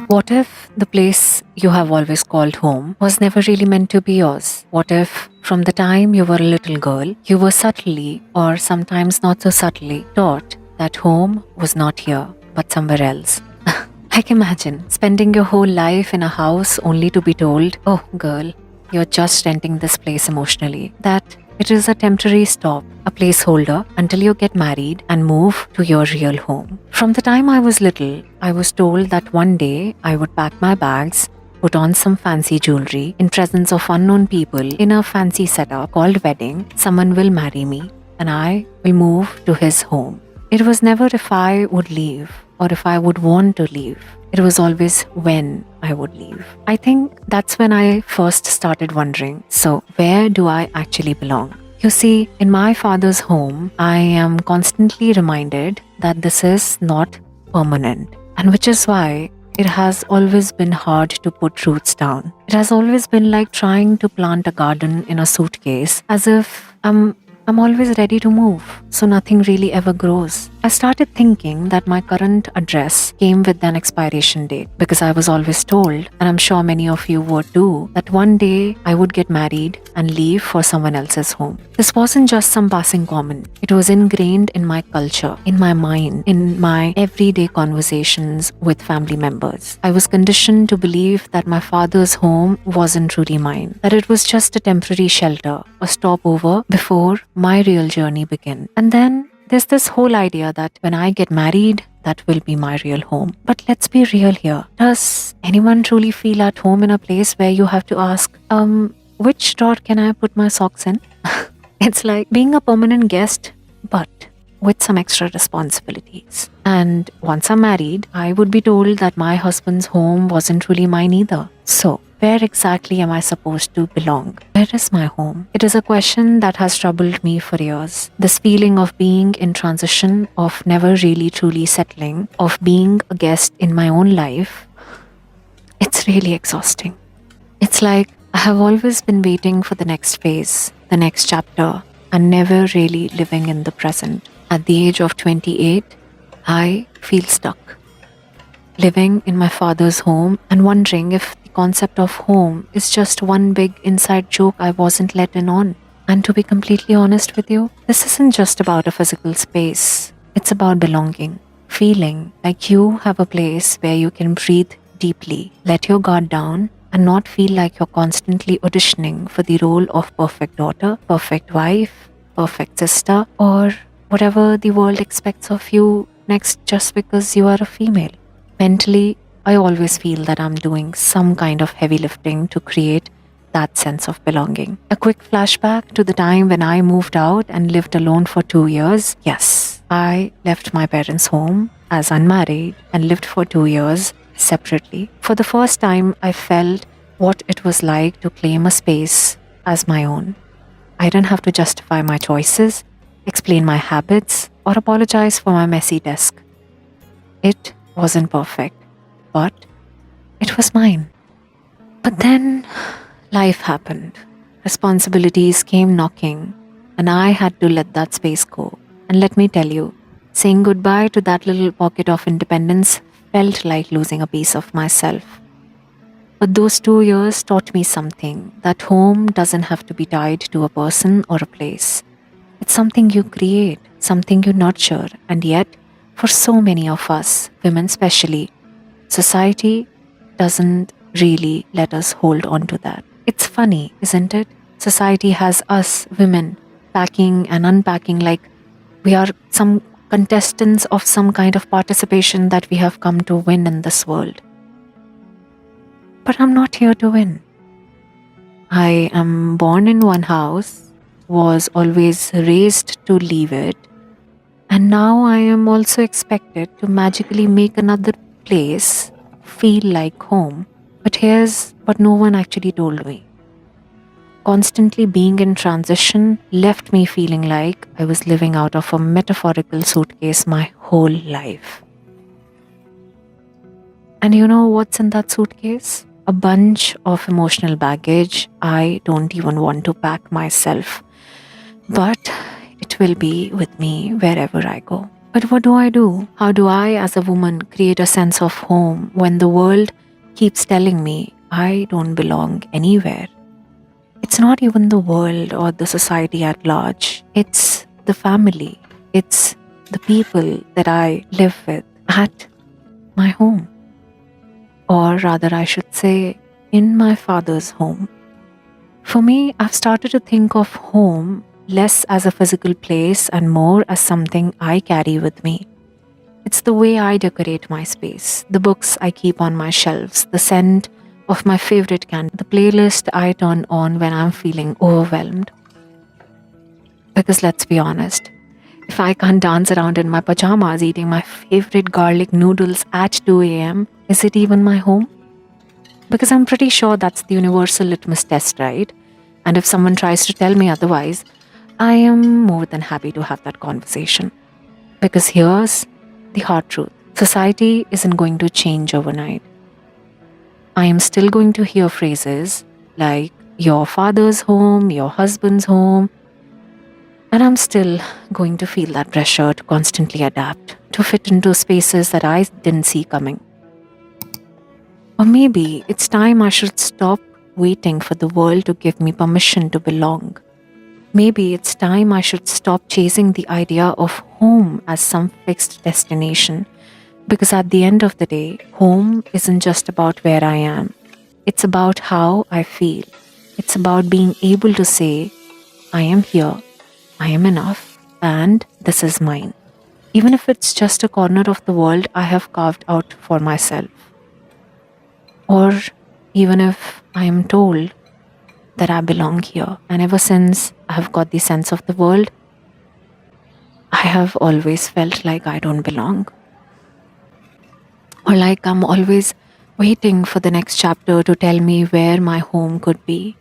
What if the place you have always called home was never really meant to be yours? What if, from the time you were a little girl, you were subtly, or sometimes not so subtly, taught that home was not here, but somewhere else? Like, imagine spending your whole life in a house only to be told, oh, girl, you're just renting this place emotionally. That it is a temporary stop, a placeholder until you get married and move to your real home. From the time I was little, I was told that one day I would pack my bags, put on some fancy jewelry in presence of unknown people in a fancy setup called wedding, someone will marry me and I will move to his home. It was never if I would leave or if I would want to leave. It was always when I would leave. I think that's when I first started wondering, so where do I actually belong? You see, in my father's home, I am constantly reminded that this is not permanent, and which is why it has always been hard to put roots down. It has always been like trying to plant a garden in a suitcase, as if I'm always ready to move, so nothing really ever grows. I started thinking that my current address came with an expiration date because I was always told, and I'm sure many of you would too, that one day I would get married and leave for someone else's home. This wasn't just some passing comment. It was ingrained in my culture, in my mind, in my everyday conversations with family members. I was conditioned to believe that my father's home wasn't truly mine, that it was just a temporary shelter, a stopover before my real journey began. And then there's this whole idea that when I get married, that will be my real home. But let's be real here. Does anyone truly feel at home in a place where you have to ask, which drawer can I put my socks in? It's like being a permanent guest, but with some extra responsibilities. And once I'm married, I would be told that my husband's home wasn't really mine either. So, where exactly am I supposed to belong? Where is my home? It is a question that has troubled me for years. This feeling of being in transition, of never really truly settling, of being a guest in my own life, it's really exhausting. It's like I have always been waiting for the next phase, the next chapter, and never really living in the present. At the age of 28, I feel stuck. Living in my father's home and wondering if the concept of home is just one big inside joke I wasn't let in on. And to be completely honest with you, this isn't just about a physical space. It's about belonging, feeling like you have a place where you can breathe deeply, let your guard down, and not feel like you're constantly auditioning for the role of perfect daughter, perfect wife, perfect sister, or whatever the world expects of you next just because you are a female. Mentally, I always feel that I'm doing some kind of heavy lifting to create that sense of belonging. A quick flashback to the time when I moved out and lived alone for 2 years. Yes, I left my parents' home as unmarried and lived for 2 years separately. For the first time, I felt what it was like to claim a space as my own. I didn't have to justify my choices, explain my habits, or apologize for my messy desk. It wasn't perfect, but it was mine. But then life happened. Responsibilities came knocking, and I had to let that space go. And let me tell you, saying goodbye to that little pocket of independence felt like losing a piece of myself. But those 2 years taught me something, that home doesn't have to be tied to a person or a place. It's something you create, something you nurture, and yet, for so many of us, women especially, society doesn't really let us hold on to that. It's funny, isn't it? Society has us, women, packing and unpacking like we are some contestants of some kind of participation that we have come to win in this world. But I'm not here to win. I am born in one house, was always raised to leave it, and now I am also expected to magically make another place feel like home. But here's what no one actually told me. Constantly being in transition left me feeling like I was living out of a metaphorical suitcase my whole life. And you know what's in that suitcase? A bunch of emotional baggage I don't even want to pack myself. But it will be with me wherever I go. But what do I do? How do I, as a woman, create a sense of home when the world keeps telling me I don't belong anywhere? It's not even the world or the society at large, it's the family, it's the people that I live with at my home. Or rather, I should say, in my father's home. For me, I've started to think of home less as a physical place and more as something I carry with me. It's the way I decorate my space, the books I keep on my shelves, the scent of my favorite candle, the playlist I turn on when I'm feeling overwhelmed. Because let's be honest, if I can't dance around in my pajamas eating my favorite garlic noodles at 2 a.m., is it even my home? Because I'm pretty sure that's the universal litmus test, right? And if someone tries to tell me otherwise, I am more than happy to have that conversation. Because here's the hard truth: society isn't going to change overnight. I am still going to hear phrases like your father's home, your husband's home, and I'm still going to feel that pressure to constantly adapt, to fit into spaces that I didn't see coming. Or maybe it's time I should stop waiting for the world to give me permission to belong. Maybe it's time I should stop chasing the idea of home as some fixed destination. Because at the end of the day, home isn't just about where I am, it's about how I feel. It's about being able to say, I am here, I am enough, and this is mine. Even if it's just a corner of the world I have carved out for myself. Or even if I am told that I belong here. And ever since I have got the sense of the world, I have always felt like I don't belong. Or like I'm always waiting for the next chapter to tell me where my home could be.